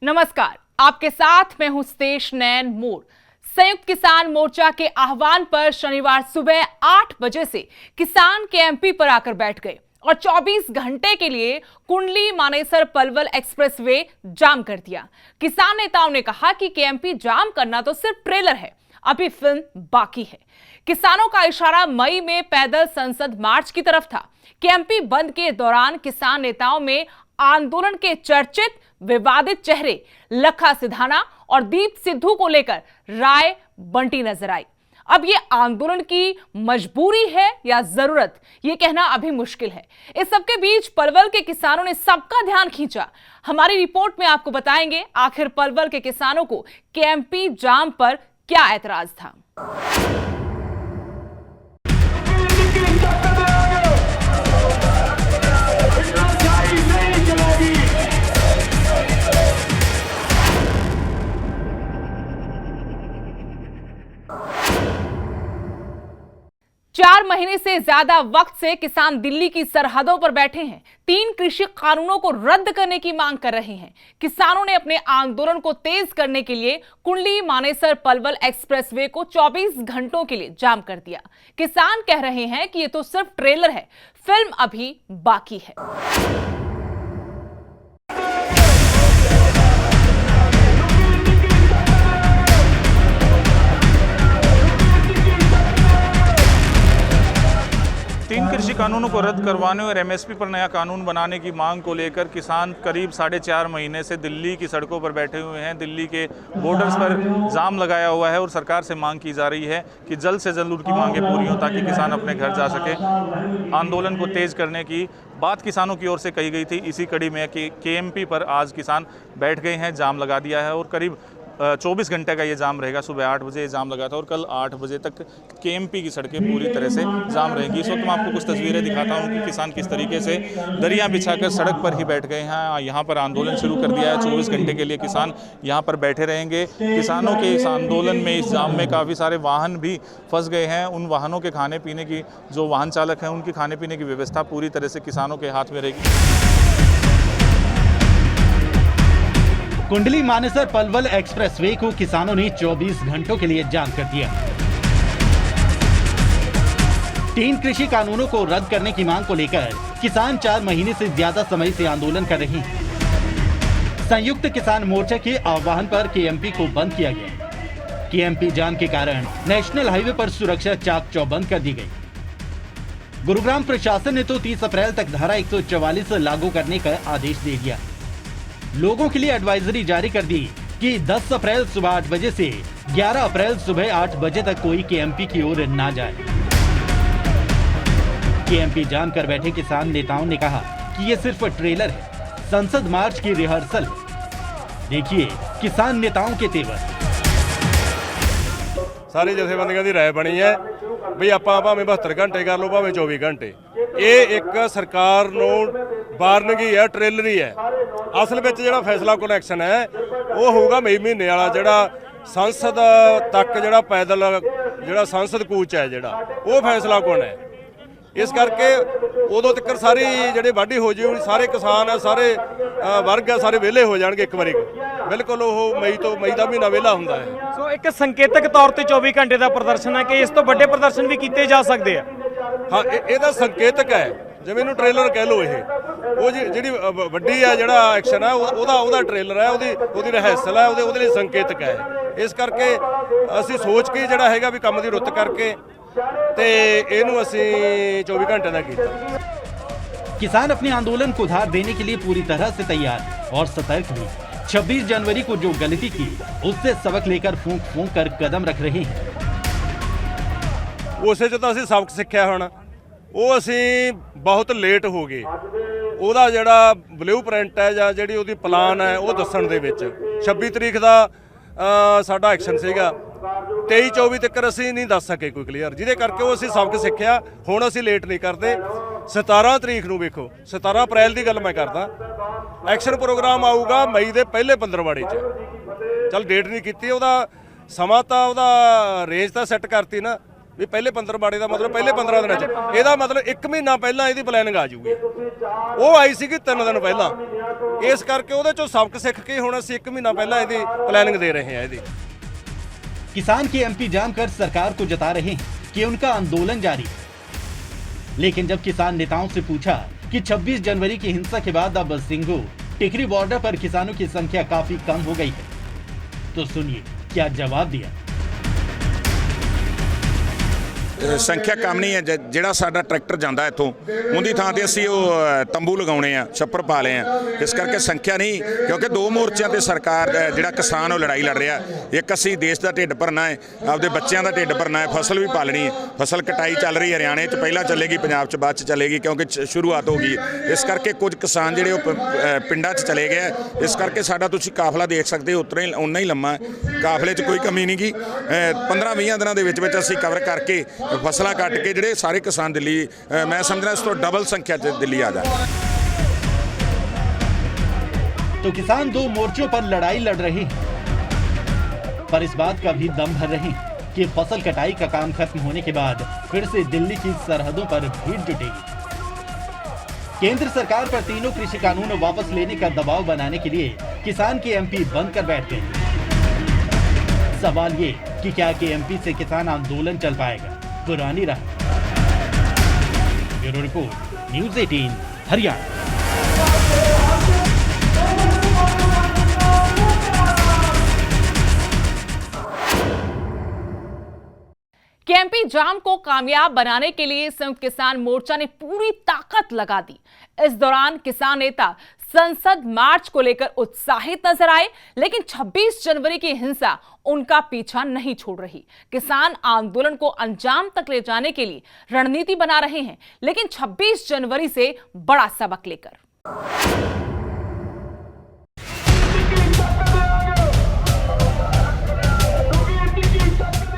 नमस्कार, आपके साथ मैं हूं स्तेश नैन मोर। संयुक्त किसान मोर्चा के आह्वान पर शनिवार सुबह 8 बजे से किसान केएमपी पर आकर बैठ गए और 24 घंटे के लिए कुंडली मानेसर पलवल एक्सप्रेसवे जाम कर दिया। किसान नेताओं ने कहा कि केएमपी जाम करना तो सिर्फ ट्रेलर है, अभी फिल्म बाकी है। किसानों का इशारा मई में पैदल संसद मार्च की तरफ था। केएमपी बंद के दौरान किसान नेताओं में आंदोलन के चर्चित विवादित चेहरे लखा सिधाना और दीप सिद्धू को लेकर राय बंटी नजर आई। अब ये आंदोलन की मजबूरी है या जरूरत, ये कहना अभी मुश्किल है। इस सबके बीच पलवल के किसानों ने सबका ध्यान खींचा। हमारी रिपोर्ट में आपको बताएंगे आखिर पलवल के किसानों को केएमपी जाम पर क्या ऐतराज था। 4 महीने से ज्यादा वक्त से किसान दिल्ली की सरहदों पर बैठे हैं। 3 कृषि कानूनों को रद्द करने की मांग कर रहे हैं। किसानों ने अपने आंदोलन को तेज करने के लिए कुंडली मानेसर पलवल एक्सप्रेसवे को 24 घंटों के लिए जाम कर दिया। किसान कह रहे हैं कि ये तो सिर्फ ट्रेलर है, फिल्म अभी बाकी है। 3 कृषि कानूनों को रद्द करवाने और एमएसपी पर नया कानून बनाने की मांग को लेकर किसान करीब 4.5 महीने से दिल्ली की सड़कों पर बैठे हुए हैं। दिल्ली के बॉर्डर्स पर जाम लगाया हुआ है और सरकार से मांग की जा रही है कि जल्द से जल्द उनकी मांगें पूरी हों ताकि किसान अपने घर जा सके। आंदोलन को तेज करने की बात किसानों की ओर से कही गई थी। इसी कड़ी में कि केएमपी पर आज किसान बैठ गए हैं, जाम लगा दिया है और करीब 24 घंटे का ये जाम रहेगा। सुबह 8 बजे जाम लगा था और कल 8 बजे तक केएमपी की सड़कें पूरी तरह से जाम रहेंगी। इस वक्त मैं आपको कुछ तस्वीरें दिखाता हूँ कि किसान किस तरीके से दरिया बिछाकर सड़क पर ही बैठ गए हैं। यहाँ पर आंदोलन शुरू कर दिया है। 24 घंटे के लिए किसान यहाँ पर बैठे रहेंगे। किसानों के इस आंदोलन में, इस जाम में काफ़ी सारे वाहन भी फंस गए हैं। उन वाहनों के खाने पीने की, जो वाहन चालक हैं उनकी खाने पीने की व्यवस्था पूरी तरह से किसानों के हाथ में रहेगी। कुंडली मानेसर पलवल एक्सप्रेसवे को किसानों ने 24 घंटों के लिए जाम कर दिया। 3 कृषि कानूनों को रद्द करने की मांग को लेकर किसान 4 महीने से ज्यादा समय से आंदोलन कर रहे हैं। संयुक्त किसान मोर्चा के आह्वान पर केएमपी को बंद किया गया। केएमपी जाम के कारण नेशनल हाईवे पर सुरक्षा चाक चौबंद कर दी गई। गुरुग्राम प्रशासन ने तो 30 अप्रैल तक धारा 144 लागू करने का आदेश दे दिया। लोगों के लिए एडवाइजरी जारी कर दी कि 10 अप्रैल सुबह 8 बजे से 11 अप्रैल सुबह 8 बजे तक कोई केएमपी की ओर ना जाए। केएमपी जाम कर बैठे किसान नेताओं ने कहा कि ये सिर्फ ट्रेलर है, संसद मार्च की रिहर्सल है। देखिए किसान नेताओं के तेवर। सारी जथेबंदियों की राय बनी है भी ਆਪਾਂ ਭਾਵੇਂ 72 ਘੰਟੇ ਕਰ ਲਓ ਭਾਵੇਂ 24 ਘੰਟੇ। ਇਹ ਇੱਕ ਸਰਕਾਰ ਨੂੰ ਵਾਰਨਿੰਗ ਹੈ, ਟ੍ਰੇਲਰ ਹੀ ਹੈ। ਅਸਲ ਵਿੱਚ ਜਿਹੜਾ ਫੈਸਲਾ ਕਨੈਕਸ਼ਨ ਹੈ ਉਹ ਹੋਊਗਾ ਮਈ ਮਹੀਨੇ ਵਾਲਾ, ਜਿਹੜਾ ਸੰਸਦ ਤੱਕ ਜਿਹੜਾ ਪੈਦਲ ਜਿਹੜਾ ਸੰਸਦ ਕੂਚ ਹੈ ਜਿਹੜਾ ਉਹ ਫੈਸਲਾ ਕੋਣ ਹੈ। ਇਸ ਕਰਕੇ ਉਦੋਂ ਤੱਕ ਸਾਰੀ ਜਿਹੜੇ ਵਾਢੀ ਹੋ ਜੂ, ਸਾਰੇ ਕਿਸਾਨ ਆ, ਸਾਰੇ ਵਰਗ ਆ, ਸਾਰੇ ਵਿਹਲੇ ਹੋ ਜਾਣਗੇ ਇੱਕ ਵਾਰੀ। ਬਿਲਕੁਲ ਉਹ ਮਈ ਦਾ ਮਹੀਨਾ ਵਿਹਲਾ ਹੁੰਦਾ ਹੈ। ਸੋ ਇੱਕ ਸੰਕੇਤਕ ਤੌਰ ਤੇ 24 ਘੰਟੇ ਦਾ ਪ੍ਰਦਰਸ਼ਨ ਹੈ ਕਿ ਇਸ ਤੋਂ ਵੱਡੇ ਪ੍ਰਦਰਸ਼ਨ ਵੀ ਕੀਤੇ ਜਾ ਸਕਦੇ ਆ। ਹਾਂ, ਇਹਦਾ ਸੰਕੇਤਕ ਹੈ, ਜਿਵੇਂ ਇਹਨੂੰ ਟ੍ਰੇਲਰ ਕਹਿ ਲਓ। ਇਹ ਉਹ ਜਿਹੜੀ ਵੱਡੀ ਆ ਜਿਹੜਾ ਐਕਸ਼ਨ ਹੈ ਉਹਦਾ ਟ੍ਰੇਲਰ ਹੈ, ਉਹਦੀ ਰਿਹਰਸਲ ਹੈ, ਉਹਦੇ ਲਈ ਸੰਕੇਤਕ ਹੈ। ਇਸ ਕਰਕੇ ਅਸੀਂ ਸੋਚ ਕੇ ਜਿਹੜਾ ਹੈਗਾ ਵੀ ਕੰਮ ਦੀ ਰੁੱਤ ਕਰਕੇ ਤੇ ਇਹਨੂੰ ਅਸੀਂ 24 घंटे ਦਾ ਕੀਤਾ। किसान अपने आंदोलन को धार देने के लिए पूरी तरह से तैयार और सतर्क भी। 26 जनवरी को जो गलती की उससे सबक लेकर फूंक फूंक कर कदम रख रहे हैं। ਉਸੇ 'ਚ ਤਾਂ ਅਸੀਂ ਸਬਕ ਸਿੱਖਿਆ ਹੁਣ। ਉਹ ਅਸੀਂ ਬਹੁਤ ਲੇਟ ਹੋ ਗਏ। ਉਹਦਾ ਜਿਹੜਾ ਬਲੂ ਪ੍ਰਿੰਟ ਹੈ ਜਾਂ ਜਿਹੜੀ ਉਹਦੀ ਪਲਾਨ ਹੈ ਉਹ ਦੱਸਣ ਦੇ ਵਿੱਚ 26 ਤਰੀਕ ਦਾ ਸਾਡਾ ਐਕਸ਼ਨ ਸੀਗਾ। 23-24 ਤੱਕ ਅਸੀਂ ਨਹੀਂ ਦੱਸ ਸਕੇ ਕੋਈ ਕਲੀਅਰ, ਜਿਹਦੇ ਕਰਕੇ ਉਹ ਅਸੀਂ ਸਬਕ ਸਿੱਖਿਆ। ਹੁਣ ਅਸੀਂ ਲੇਟ ਨਹੀਂ ਕਰਦੇ। 17 ਤਰੀਕ ਨੂੰ ਵੇਖੋ, 17 ਅਪ੍ਰੈਲ ਦੀ ਗੱਲ ਮੈਂ ਕਰਦਾ, ਐਕਸ਼ਨ ਪ੍ਰੋਗਰਾਮ ਆਊਗਾ ਮਈ ਦੇ ਪਹਿਲੇ 15ਵਾੜੇ 'ਚ। ਚੱਲ ਡੇਟ ਨਹੀਂ ਕੀਤੀ, ਉਹਦਾ ਸਮਾਂ ਤਾਂ ਉਹਦਾ ਰੇਂਜ ਤਾਂ ਸੈੱਟ ਕਰਤੀ ਨਾ ਵੀ ਪਹਿਲੇ 15 ਬਾੜੇ ਦਾ ਮਤਲਬ ਪਹਿਲੇ 15 ਦਿਨਾਂ 'ਚ, ਇਹਦਾ ਮਤਲਬ 1 ਮਹੀਨਾ ਪਹਿਲਾਂ ਇਹਦੀ ਪਲੈਨਿੰਗ ਆ ਜਾਊਗੀ। ਉਹ ਆਈ ਸੀਗੀ 3 ਦਿਨ ਪਹਿਲਾਂ, ਇਸ ਕਰਕੇ ਉਹਦੇ ਚੋਂ ਸਬਕ ਸਿੱਖ ਕੇ ਹੁਣ ਅਸੀਂ 1 ਮਹੀਨਾ ਪਹਿਲਾਂ ਇਹਦੀ ਪਲੈਨਿੰग ਦੇ ਰਹੇ ਹਾਂ। ਇਹਦੀ किसान के एमपी जानकर सरकार को जता रहे हैं कि उनका आंदोलन जारी है, लेकिन जब किसान नेताओं से पूछा कि 26 जनवरी की हिंसा के बाद अब सिंघू टिकरी बॉर्डर पर किसानों की संख्या काफी कम हो गई है, तो सुनिए क्या जवाब दिया। संख्या कम नहीं है, ਜਿਹੜਾ ਸਾਡਾ ਟਰੈਕਟਰ ਜਾਂਦਾ ਇੱਥੋਂ ਉਹਦੀ ਥਾਂ ਤੇ ਅਸੀਂ ਉਹ ਤੰਬੂ ਲਗਾਉਣੇ ਆ, ਛੱਪਰ ਪਾ ਲਏ ਆ। ਇਸ ਕਰਕੇ ਸੰਖਿਆ ਨਹੀਂ, ਕਿਉਂਕਿ 2 ਮੋਰਚਿਆਂ ਤੇ ਸਰਕਾਰ ਜਿਹੜਾ ਕਿਸਾਨ ਉਹ ਲੜਾਈ ਲੜ ਰਿਹਾ। ਇੱਕ ਅਸੀਂ ਦੇਸ਼ ਦਾ ਢਿੱਡ ਭਰਨਾ ਹੈ, ਆਪਦੇ ਬੱਚਿਆਂ ਦਾ ਢਿੱਡ ਭਰਨਾ ਹੈ, ਫਸਲ ਵੀ ਪਾਲਣੀ ਹੈ। ਫਸਲ ਕਟਾਈ ਚੱਲ ਰਹੀ ਹਰਿਆਣੇ 'ਚ ਪਹਿਲਾਂ ਚੱਲੇਗੀ, ਪੰਜਾਬ 'ਚ ਬਾਅਦ 'ਚ ਚੱਲੇਗੀ, ਕਿਉਂਕਿ ਸ਼ੁਰੂਆਤ ਹੋ ਗਈ। ਇਸ ਕਰਕੇ ਕੁਝ ਕਿਸਾਨ ਜਿਹੜੇ ਉਹ ਪਿੰਡਾਂ 'ਚ ਚਲੇ ਗਏ। ਇਸ ਕਰਕੇ ਸਾਡਾ ਤੁਸੀਂ ਕਾਫਲਾ ਦੇਖ ਸਕਦੇ ਹੋ, ਉਨਾ ਹੀ ਲੰਮਾ ਕਾਫਲੇ 'ਚ ਕੋਈ ਕਮੀ ਨਹੀਂ ਗੀ। 15-20 ਦਿਨਾਂ ਦੇ ਵਿੱਚ ਅਸੀਂ ਕਵਰ ਕਰਕੇ ਫਸਲਾਂ ਕੱਟ ਕੇ ਜਿਹੜੇ ਸਾਰੇ ਕਿਸਾਨ ਦਿੱਲੀ, मैं समझ रहा इस तो डबल संख्या दिल्ली आ जाए। तो किसान 2 मोर्चों पर लड़ाई लड़ रहे हैं, पर इस बात का भी दम भर रहे हैं कि फसल कटाई का काम खत्म होने के बाद फिर से दिल्ली की सरहदों पर भीड़ जुटेगी। केंद्र सरकार पर तीनों कृषि कानून वापस लेने का दबाव बनाने के लिए किसान के एमपी बंद कर बैठ गए। सवाल ये कि क्या केएमपी से किसान आंदोलन चल पाएगा पुरानी राह। Bureau report, news 18 Haryana. KMP जाम को कामयाब बनाने के लिए संयुक्त किसान मोर्चा ने पूरी ताकत लगा दी। इस दौरान किसान नेता संसद मार्च को लेकर उत्साहित नजर आए, लेकिन 26 जनवरी की हिंसा उनका पीछा नहीं छोड़ रही। किसान आंदोलन को अंजाम तक ले जाने के लिए रणनीति बना रहे हैं, लेकिन 26 जनवरी से बड़ा सबक लेकर।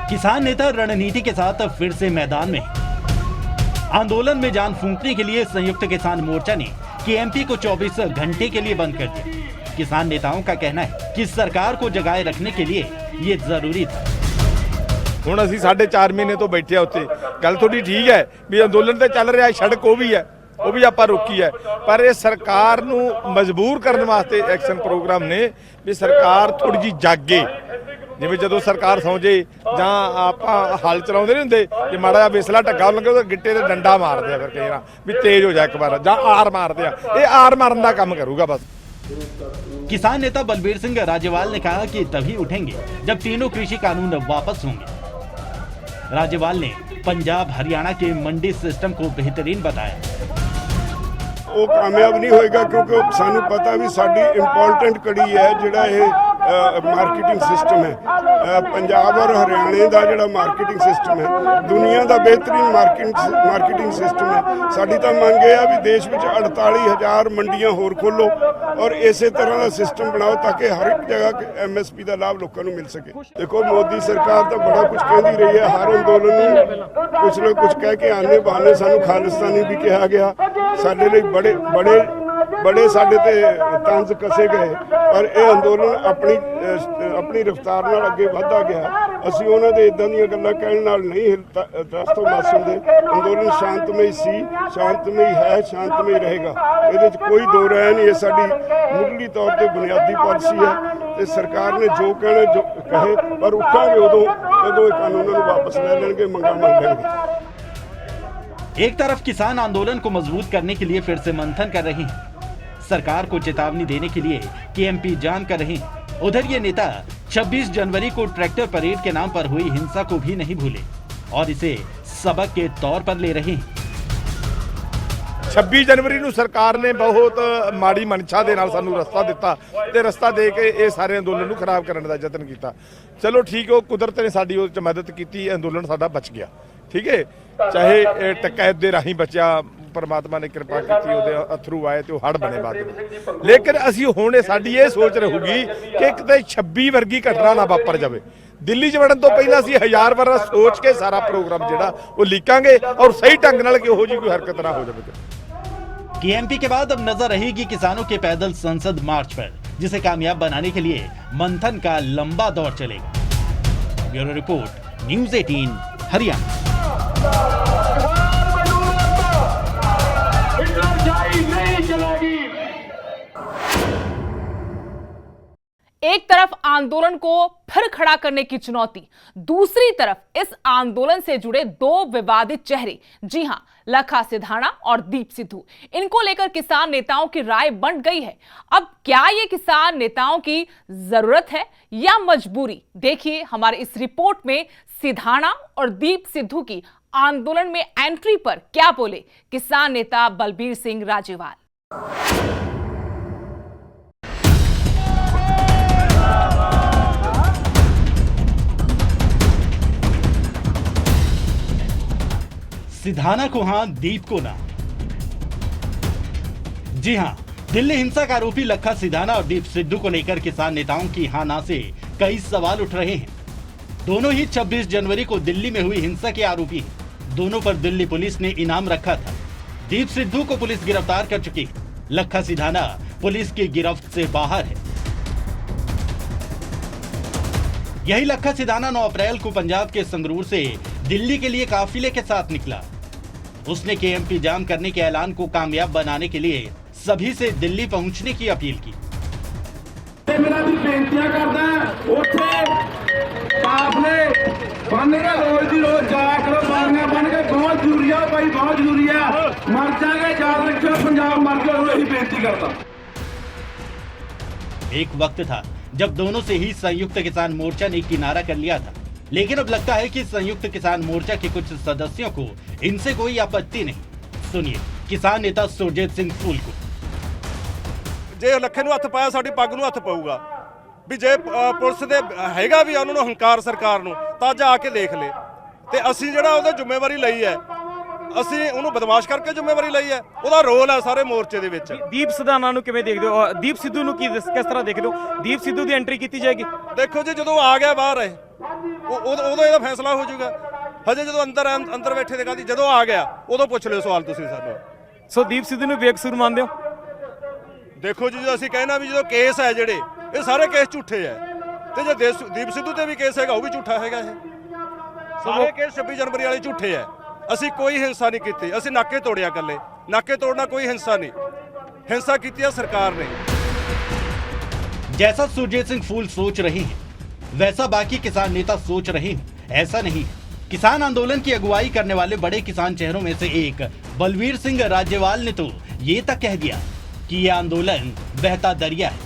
किसान नेता रणनीति के साथ फिर से मैदान में। आंदोलन में जान फूंकने के लिए संयुक्त किसान मोर्चा ने केएमपी को 24 घंटे के लिए बंद कर दिया। किसान नेताओं का कहना है कि सरकार को जगाए रखने के लिए ये जरूरी था। ਹੁਣ ਅਸੀਂ 4.5 ਮਹੀਨੇ ਤੋਂ ਬੈਠੇ ਆ ਉੱਥੇ। ਗੱਲ ਤੁਹਾਡੀ ਠੀਕ ਹੈ ਵੀ ਅੰਦੋਲਨ ਤੇ ਚੱਲ ਰਿਹਾ, ਸੜਕ ਉਹ ਵੀ ਆਪਾਂ ਰੋਕੀ ਹੈ, ਪਰ ਇਹ ਸਰਕਾਰ ਨੂੰ ਮਜਬੂਰ ਕਰਨ ਵਾਸਤੇ ਐਕਸ਼ਨ ਪ੍ਰੋਗਰਾਮ ਨੇ ਵੀ ਸਰਕਾਰ ਥੋੜੀ ਜੀ ਜਾਗੇ। ਜਿਵੇਂ ਜਦੋਂ ਸਰਕਾਰ ਸੌਂ ਜੇ ਜਾਂ ਆਪਾਂ ਹਲ ਚਲਾਉਂਦੇ ਨਹੀਂ ਹੁੰਦੇ, ਜੇ ਮਾੜਾ ਜਿਹਾ ਵੇਸਲਾ ਢੱਗਾ ਲੱਗੇ ਤਾਂ ਗਿੱਟੇ ਤੇ ਡੰਡਾ ਮਾਰਦੇ ਆ, ਫਿਰ ਕਈ ਵਾਰ ਵੀ ਤੇਜ਼ ਹੋ ਜਾ ਇੱਕ ਵਾਰ, ਜਾਂ ਆਰ ਮਾਰਦੇ ਆ। ਇਹ ਆਰ ਮਾਰਨ ਦਾ ਕੰਮ ਕਰੂਗਾ ਬਸ। किसान नेता बलबीर सिंह राजेवाल ने कहा कि तभी उठेंगे जब तीनों कृषि कानून वापस होंगे। राजेवाल ने पंजाब हरियाणा के मंडी सिस्टम को बेहतरीन बताया। वो कामयाब नहीं होएगा क्योंकि सानू पता भी साडी इंपॉर्टेंट कड़ी है जिहड़ा ये मार्केटिंग सिस्टम है। पंजाब और हरियाणे का जिहड़ा मार्केटिंग सिस्टम है दुनिया का बेहतरीन मार्केटिंग सिस्टम है। साडी तो मंग है भी देश में 48,000 मंडियां होर खोलो और इस तरह का सिस्टम बनाओ ताकि हर एक जगह MSP का लाभ लोगों को मिल सके। देखो मोदी सरकार तो बड़ा कुछ कहती रही है, हर अंदोलन में कुछ ना कुछ कह के आने बहाने सानू खालिस्तानी भी कहा गया। साडे लिए बड़े साडे ते तंज कसे गए, पर यह अंदोलन अपनी रफ्तार नाल अगे वधदा गया। असीं उन्हां दे इदां दीयां गल्लां कहण नाल नहीं दस तो मास हुंदे। अंदोलन शांतमई सी, शांतमई है, शांतमई रहेगा, इहदे च कोई दो राय नहीं। ये साडी मुੱਢਲੀ तौर पर बुनियादी पॉलिसी है ते सरकार ने जो कहना जो कहे, पर उठांगे उदों जदों कानूनां नूं वापस ले लैणगे, मंगां मंन लैणगे। एक तरफ किसान आंदोलन को मजबूत करने के लिए फिर से मंथन कर रहे हैं, सरकार को चेतावनी देने के लिए केएमपी जाम कर रहे हैं। उधर ये नेता 26 जनवरी को ट्रैक्टर परेड के नाम पर हुई हिंसा को भी नहीं भूले और इसे सबक के तौर पर ले रहे हैं। 26 जनवरी ਨੂੰ ਸਰਕਾਰ ਨੇ ਬਹੁਤ ਮਾੜੀ ਮਨਸ਼ਾ ਦੇ ਨਾਲ ਸਾਨੂੰ ਰਸਤਾ ਦਿੱਤਾ ਤੇ ਰਸਤਾ ਦੇ ਕੇ ਇਹ ਸਾਰੇ ਅੰਦੋਲਨ ਨੂੰ ਖਰਾਬ ਕਰਨ ਦਾ ਯਤਨ ਕੀਤਾ। ਚਲੋ ਠੀਕ, ਉਹ ਕੁਦਰਤ ਨੇ ਸਾਡੀ ਉਹ ਚ ਮਦਦ ਕੀਤੀ, ਅੰਦੋਲਨ ਸਾਡਾ ਬਚ ਗਿਆ। ਠੀਕ ਹੈ, ਚਾਹੇ ਟਕੈਤ ਦੇ ਰਾਹੀਂ ਬਚਿਆ, परमात्मा ने कृपा की, अथरू आए तो हड़ बने बाद। लेकिन असी हुण साडी ये सोच रहूगी कि किते 26 वर्गी घटना ना वापर जाए। दिल्ली च वड़न तो पहला असी 1000 बार सोच के सारा प्रोग्राम जिहड़ा वो लीकांगे और सही ढंग नाल किहो जी कोई हरकत ना हो जाए। केएमपी के बाद अब नजर रहेगी किसानों के पैदल संसद मार्च पर, जिसे कामयाब बनाने के लिए मंथन का लंबा दौर चलेगा। Bureau report, news 18 Haryana. एक तरफ आंदोलन को फिर खड़ा करने की चुनौती, दूसरी तरफ इस आंदोलन से जुड़े दो विवादित चेहरे, जी हां, लखा सिधाना और दीप सिद्धू। इनको लेकर किसान नेताओं की राय बंट गई है। अब क्या ये किसान नेताओं की जरूरत है या मजबूरी? देखिए हमारे इस रिपोर्ट में सिधाना और दीप सिद्धू की आंदोलन में एंट्री पर क्या बोले किसान नेता बलबीर सिंह राजेवाल। सिधाना को हां, दीप को ना। जी हां, दिल्ली हिंसा का आरोपी लखा सिधाना और दीप सिद्धू को लेकर किसान नेताओं की हां ना से कई सवाल उठ रहे हैं। दोनों ही 26 जनवरी को दिल्ली में हुई हिंसा के आरोपी हैं। दोनों पर दिल्ली पुलिस ने इनाम रखा था। दीप सिद्धू को पुलिस गिरफ्तार कर चुकी है। लखा सिधाना पुलिस की गिरफ्त से बाहर है। यही लखा सिधाना 9 अप्रैल को पंजाब के संगरूर से दिल्ली के लिए काफिले के साथ निकला। उसने केएमपी जाम करने के ऐलान को कामयाब बनाने के लिए सभी से दिल्ली पहुंचने की अपील की। मेरा भी बेनतियां करदा उठे काफले बन के रोज दी रोज जाया करो, बारियां बन के बहुत जरूरी है भाई, बहुत जरूरी है। मर जाएंगे, याद रखियो पंजाब मर गया, यही बेनती करता। एक वक्त था जब दोनों से ही संयुक्त किसान मोर्चा ने किनारा कर लिया था, लेकिन अब लगता है कि संयुक्त किसान मोर्चा के कुछ सदस्यों को इनसे कोई आपत्ति नहीं। सुनिए किसान नेता सुरजीत सिंह फूल को। ਜੇ ਲੱਖੇ ਨੂੰ ਹੱਥ ਪਾਇਆ ਸਾਡੀ ਪੱਗ ਨੂੰ ਹੱਥ ਪਊਗਾ ਵੀ ਜੇ ਪੁਲਿਸ ਦੇ ਹੈਗਾ ਵੀ ਉਹਨਾਂ ਨੂੰ ਹੰਕਾਰ ਸਰਕਾਰ ਨੂੰ ਤਾਂ ਅੱਜ ਆ ਕੇ ਦੇਖ ਲੈ ਤੇ ਅਸੀਂ ਜਿਹੜਾ ਉਹਦਾ ਜ਼ਿੰਮੇਵਾਰੀ ਲਈ ਹੈ ਅਸੀਂ ਉਹਨੂੰ ਬਦਮਾਸ਼ ਕਰਕੇ ਜ਼ਿੰਮੇਵਾਰੀ ਲਈ ਹੈ ਉਹਦਾ ਰੋਲ ਹੈ ਸਾਰੇ ਮੋਰਚੇ ਦੇ ਵਿੱਚ। ਦੀਪ ਸਿਧਾਨਾ ਨੂੰ ਕਿਵੇਂ ਦੇਖਦੇ ਹੋ? ਦੀਪ ਸਿੱਧੂ ਨੂੰ ਕਿਸ ਤਰ੍ਹਾਂ ਦੇਖਦੇ ਹੋ? ਦੀਪ ਸਿੱਧੂ ਦੀ ਐਂਟਰੀ ਕੀਤੀ ਜਾਏਗੀ? ਦੇਖੋ ਜੀ ਜਦੋਂ ਆ ਗਿਆ ਬਾਹਰ ਉਦੋਂ ਇਹਦਾ ਫੈਸਲਾ ਹੋ ਜਾਊਗਾ। ਹਜੇ ਜਦੋਂ ਅੰਦਰ ਬੈਠੇ ਦੇ ਕਾਦੀ ਜਦੋਂ ਆ ਗਿਆ ਉਦੋਂ ਪੁੱਛ ਲਿਓ ਸਵਾਲ ਤੁਸੀਂ ਸਾਨੂੰ। ਸੋ ਦੀਪ ਸਿੱਧੂ ਨੂੰ ਬੇਕਸੂਰ ਮੰਨਦੇ ਹੋ? ਦੇਖੋ ਜੀ ਜਦੋਂ ਅਸੀਂ ਕਹਿਣਾ ਵੀ ਜਦੋਂ ਕੇਸ ਹੈ ਜਿਹੜੇ ਇਹ ਸਾਰੇ ਕੇਸ ਝੂਠੇ ਹੈ ਤੇ ਜੇ ਦੀਪ ਸਿੱਧੂ ਤੇ ਵੀ ਕੇਸ ਹੈਗਾ ਉਹ ਵੀ ਝੂਠਾ ਹੈਗਾ। ਇਹ ਸਾਰੇ ਕੇਸ 26 ਜਨਵਰੀ ਵਾਲੇ ਝੂਠੇ ਹੈ। ਅਸੀਂ ਕੋਈ ਹਿੰਸਾ ਨਹੀਂ ਕੀਤੀ, ਅਸੀਂ ਨਾਕੇ ਤੋੜਿਆ ਇਕੱਲੇ। ਨਾਕੇ ਤੋੜਨਾ ਕੋਈ ਹਿੰਸਾ ਨਹੀਂ, ਹਿੰਸਾ ਕੀਤੀ ਹੈ ਸਰਕਾਰ ਨੇ। जैसा सुरजीत सिंह फूल सोच रहे हैं वैसा बाकी किसान नेता सोच रहे हैं, ऐसा नहीं है। किसान आंदोलन की अगुवाई करने वाले बड़े किसान चेहरों में से एक बलबीर सिंह राजेवाल ने तो ये तक कह दिया कि ये आंदोलन बहता दरिया है,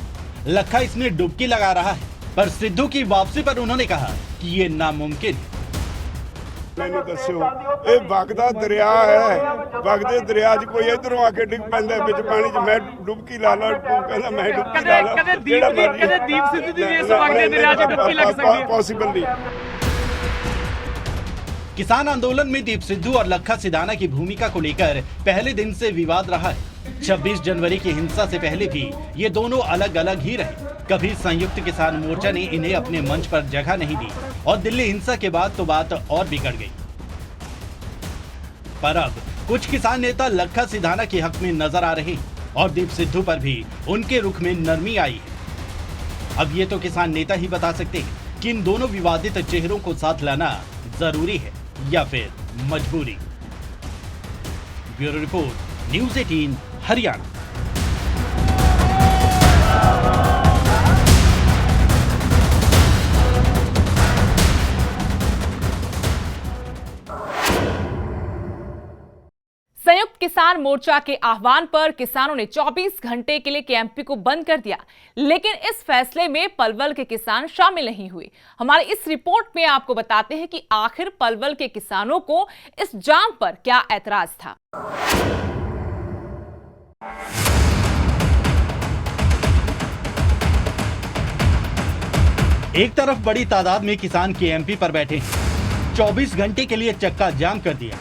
लखा इसमें डुबकी लगा रहा है। पर सिद्धू की वापसी पर उन्होंने कहा कि ये नामुमकिन है। ਮੈਨੂੰ ਦੱਸਿਓ ਇਹ ਵਗਦਾ ਦਰਿਆ ਹੈ, ਵਗਦੇ ਦਰਿਆ 'ਚ ਕੋਈ ਇਧਰੋਂ ਆ ਕੇ ਡਿੱਗ ਪੈਂਦਾ ਵਿੱਚ ਪਾਣੀ 'ਚ, ਮੈਂ ਡੁਬਕੀ ਲਾ ਲਾ, ਤੂੰ ਕਹਿੰਦਾ ਮੈਂ ਡੁਬਕੀ ਲਾ ਲਾ। ਕਦੇ ਦੀਪ ਸਿੱਧੂ ਦੀ ਇਸ ਵਗਦੇ ਦਰਿਆ 'ਚ ਡੁਬਕੀ ਲੱਗ ਸਕਦੀ ਹੈ? ਪੋਸੀਬਲ ਨਹੀਂ। किसान आंदोलन में दीप सिद्धू और लखा सिधाना की भूमिका को लेकर पहले दिन से विवाद रहा है। 26 जनवरी की हिंसा से पहले भी ये दोनों अलग अलग ही रहे। कभी संयुक्त किसान मोर्चा ने इन्हें अपने मंच पर जगह नहीं दी और दिल्ली हिंसा के बाद तो बात और बिगड़ गई। पर अब कुछ किसान नेता लखा सिधाना के हक में नजर आ रहे हैं और दीप सिद्धू पर भी उनके रुख में नरमी आई है। अब ये तो किसान नेता ही बता सकते हैं कि इन दोनों विवादित चेहरों को साथ लाना जरूरी है या फिर मजबूरी। Bureau report, news 18 Haryana. संयुक्त किसान मोर्चा के आह्वान पर किसानों ने 24 घंटे के लिए केएमपी को बंद कर दिया, लेकिन इस फैसले में पलवल के किसान शामिल नहीं हुए। हमारे इस रिपोर्ट में आपको बताते हैं कि आखिर पलवल के किसानों को इस जाम पर क्या ऐतराज था। एक तरफ बड़ी तादाद में किसान केएमपी पर बैठे हैं, 24 घंटे के लिए चक्का जाम कर दिया।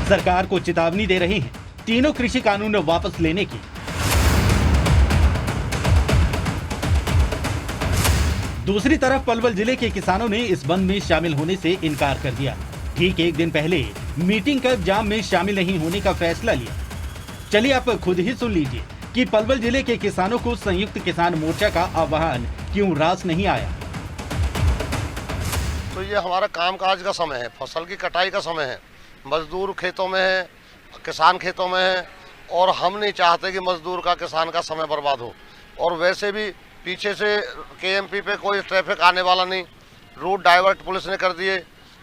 सरकार को चेतावनी दे रही है तीनों कृषि कानून वापस लेने की। दूसरी तरफ पलवल जिले के किसानों ने इस बंद में शामिल होने से इनकार कर दिया। ठीक एक दिन पहले मीटिंग कर जाम में शामिल नहीं होने का फैसला लिया। चलिए आप खुद ही सुन लीजिए कि पलवल जिले के किसानों को संयुक्त किसान मोर्चा का आह्वान क्यों रास नहीं आया। तो ये हमारा कामकाज का समय है, फसल की कटाई का समय है, मजदूर खेतों में है, किसान खेतों में है, और हम नहीं चाहते कि मजदूर का किसान का समय बर्बाद हो। और वैसे भी पीछे से केएमपी पे कोई ट्रैफिक आने वाला नहीं, रूट डाइवर्ट पुलिस ने कर दिए।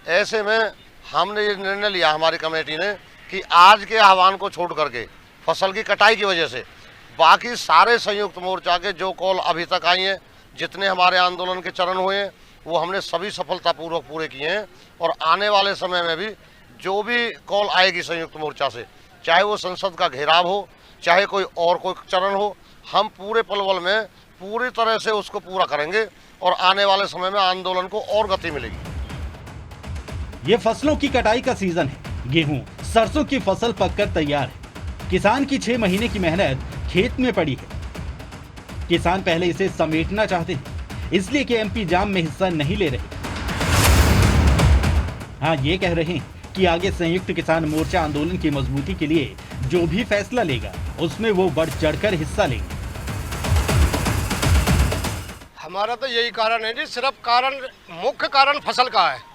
ऐसे में हमने ये निर्णय लिया हमारी कमेटी ने कि आज के आह्वान को छोड़ करके फसल की कटाई की वजह से बाकी सारे संयुक्त मोर्चा के जो कॉल अभी तक आई हैं, जितने हमारे आंदोलन के चरण हुए हैं, वो हमने सभी सफलतापूर्वक पूरे किए हैं। और आने वाले समय में भी जो भी कॉल आएगी संयुक्त मोर्चा से, चाहे वो संसद का घेराव हो, चाहे कोई चरण हो, हम पूरे पलवल में पूरी तरह से उसको पूरा करेंगे और आने वाले समय में आंदोलन को और गति मिलेगी। ये फसलों की कटाई का सीजन है। गेहूं, सरसों की फसल पककर तैयार है। किसान की 6 महीने की मेहनत खेत में पड़ी है। किसान पहले इसे समेटना चाहते हैं, इसलिए केएमपी जाम में हिस्सा नहीं ले रहे। हाँ, ये कह रहे हैं कि आगे संयुक्त किसान मोर्चा आंदोलन की मजबूती के लिए जो भी फैसला लेगा उसमें वो बढ़ चढ़कर हिस्सा लेंगे। हमारा तो यही कारण है जी, सिर्फ मुख्य कारण फसल का है।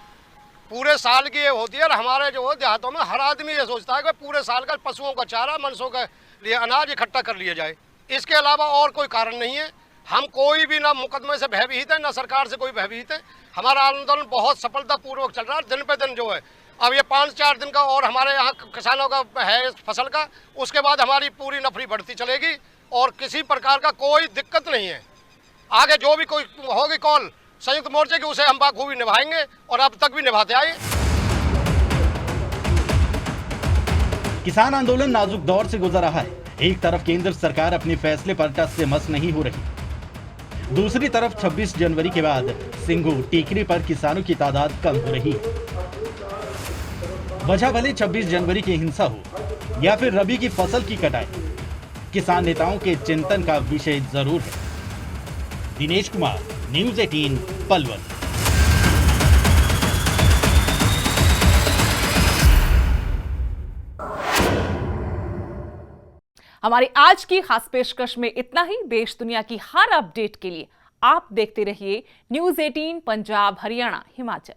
पूरे साल की ये होती है और हमारे जो देहातों में हर आदमी ये सोचता है कि पूरे साल का पशुओं का चारा, मनुष्यों के लिए अनाज इकट्ठा कर लिया जाए। इसके अलावा और कोई कारण नहीं है। हम कोई भी ना मुकदमे से भयभीत है, ना सरकार से कोई भयभीत है। हमारा आंदोलन बहुत सफलतापूर्वक चल रहा है। दिन पे दिन जो है, अब ये 5-4 दिन का और हमारे यहाँ किसानों का है फसल का, उसके बाद हमारी पूरी नफरी बढ़ती चलेगी और किसी प्रकार का कोई दिक्कत नहीं है। आगे जो भी कोई होगी कॉल संयुक्त मोर्चे की, उसे हम बाखूबी निभाएंगे और अब तक भी निभाते आए। किसान आंदोलन नाजुक दौर से गुजर रहा है। एक तरफ केंद्र सरकार अपने फैसले पर टस से मस नहीं हो रही, दूसरी तरफ 26 जनवरी के बाद सिंघू टीकरी पर किसानों की तादाद कम हो रही है। वजह भले 26 जनवरी की हिंसा हो या फिर रबी की फसल की कटाई, किसान नेताओं के चिंतन का विषय जरूर है। दिनेश कुमार, न्यूज़ 18 पलवल। हमारी आज की खास पेशकश में इतना ही। देश दुनिया की हर अपडेट के लिए आप देखते रहिए न्यूज़ 18 पंजाब, हरियाणा, हिमाचल।